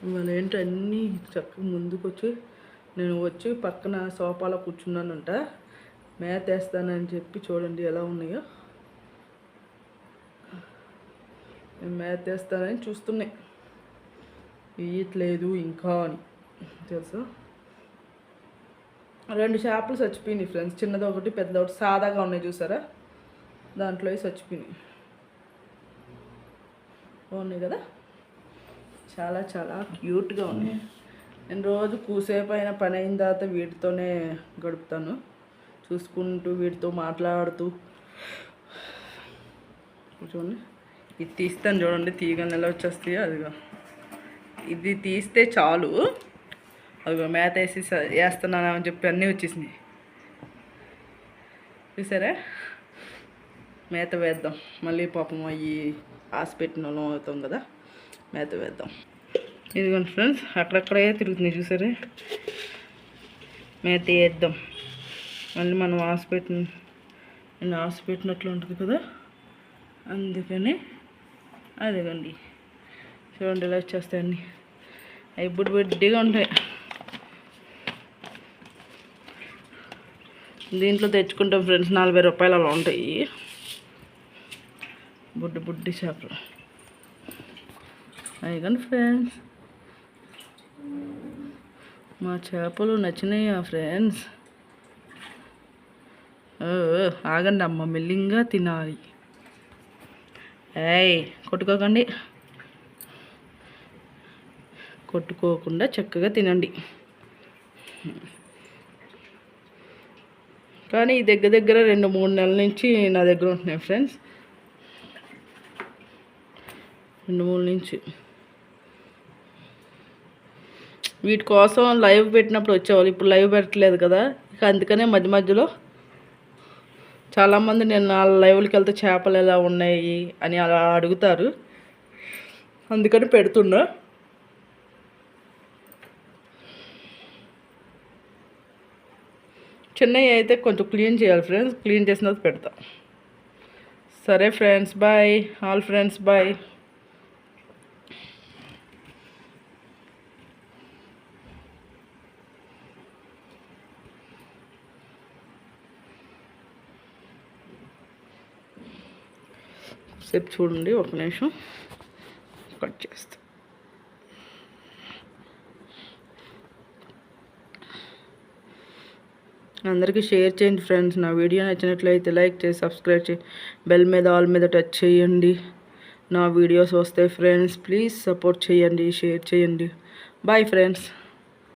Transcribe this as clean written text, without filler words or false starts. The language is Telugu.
ఇవాళ ఏంటి అన్నీ చక్కగా ముందుకు వచ్చి నేను వచ్చి పక్కన సోఫాలో కూర్చున్నానంట. మేత వేస్తానని చెప్పి చూడండి ఎలా ఉన్నాయో. నేను మేత వేస్తానని చూస్తున్నాయి, వేయట్లేదు ఇంకా అని తెలుసా. 2 చేపలు చచ్చిపోయినాయి ఫ్రెండ్స్, చిన్నది ఒకటి పెద్దది ఒకటి సాదాగా ఉన్నాయి చూసారా, దాంట్లో చచ్చిపోయినాయి. బాగున్నాయి కదా, చాలా చాలా క్యూట్గా ఉన్నాయి. నేను రోజు కూసేపు అయిన పని అయిన తర్వాత వీటితోనే గడుపుతాను, చూసుకుంటూ వీటితో మాట్లాడుతూ. చూడండి, ఇది తీస్తాను చూడండి, తీగని ఎలా వచ్చేస్తాయో. అదిగో ఇది తీస్తే చాలు, అదిగో మేత వేస్తున్నాను అని చెప్పి అన్నీ వచ్చేసినాయి చూసారా. మేత వేద్దాం మళ్ళీ, పాపం అవి పెట్టిన వాళ్ళం అవుతాం కదా, మేత వేద్దాం. ఇదిగోండి ఫ్రెండ్స్, అక్కడక్కడే తిరుగుతున్నాయి చూసారా. మేత వేద్దాం మళ్ళీ, మనం నేను పెట్టినట్లు ఉంటుంది కదా, అందుకని అదిగోండి చూడండి ఇలా వచ్చేస్తాయండి. అవి బుడ్డిగా ఉంటాయి. దీంట్లో తెచ్చుకుంటాం ఫ్రెండ్స్, 40 రూపాయలు అలా ఉంటాయి బుడ్డి చేపలు. అయ్యగాని ఫ్రెండ్స్, మా చేపలు నచ్చినాయా ఫ్రెండ్స్? ఆగండి అమ్మ, మెల్లింగా తినాలి. కొట్టుకోకండి, కొట్టుకోకుండా చక్కగా తినండి. కానీ దగ్గర 2-3 నెలల నుంచి నా దగ్గర ఉంటున్నాయి ఫ్రెండ్స్, 2-3 నుంచి. వీటి కోసం లైవ్ పెట్టినప్పుడు వచ్చేవాళ్ళు, ఇప్పుడు లైవ్ పెట్టలేదు కదా, ఇక అందుకనే మధ్యలో చాలామంది నేను నా లైవ్లకి వెళ్తే చేపలు ఎలా ఉన్నాయి అని అలా అడుగుతారు, అందుకని పెడుతున్నా. చిన్నవి అయితే కొంచెం క్లీన్ చేయాలి ఫ్రెండ్స్, క్లీన్ చేసిన తర్వాత పెడతా. సరే friends, bye all friends, bye. సేపు చూడండి, ఒక నిమిషం కట్ చేస్తా. అందరికీ షేర్ చేయండి ఫ్రెండ్స్. నా వీడియో నచ్చినట్లయితే లైక్ చేసి సబ్స్క్రైబ్ చేయండి, బెల్ మీద ఆల్ మీద టచ్ చేయండి. నా వీడియోస్ వస్తాయి ఫ్రెండ్స్, ప్లీజ్ సపోర్ట్ చేయండి, షేర్ చేయండి. Bye friends.